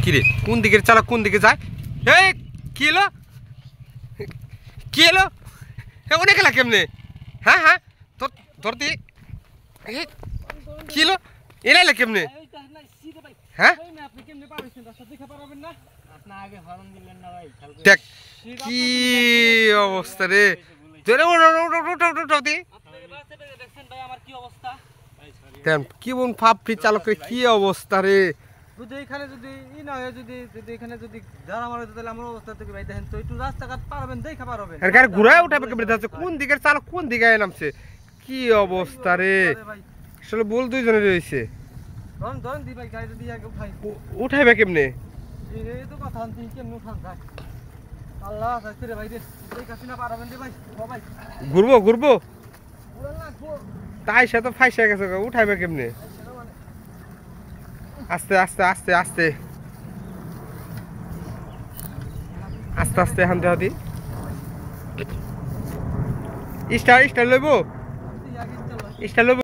কিরে কোন দিকে চালা কোন দিকে যায় এই কি এলো কি এলো ওনে গেলা কেমনে হ্যাঁ হ্যাঁ তোর তোর দি কি এলো এলাইলে কেমনে হ্যাঁ দেখ কি অবস্থা রে কি বোন ফাপড়ি চালকের কি অবস্থা রে যদি এখানে যদি ই না হয় যদি এখানে যদি যারা মারা তাহলে আমার অবস্থা থেকে ভাই দেখেন তো একটু রাস্তাঘাট পারবেন দেখা পারবেন আর গাড়ি ঘুরায় উঠাবে কেমনে যাচ্ছে কোন দিকের চালক কোন দিকে নামছে কি অবস্থা রে আসলে বল দুইজনে রয়েছে ধরেন ধরেন দি ভাই গাড়ি যদি আগে উঠাই উঠাইবে কেমনে এই তো কথা আনতে কেমনে উঠান যায় আল্লাহ সাথে রে ভাই রে এই কাছে না পারবেন রে ভাই ও ভাই ঘুরবো ঘুরবো পুরো লাগবো তাই সে তো ফাইসে গেছে উঠাইবে কেমনে আস্তে আস্তে আস্তে আস্তে আস্তে আস্তে হানতে হতি স্টার স্টার লইব স্টার লইব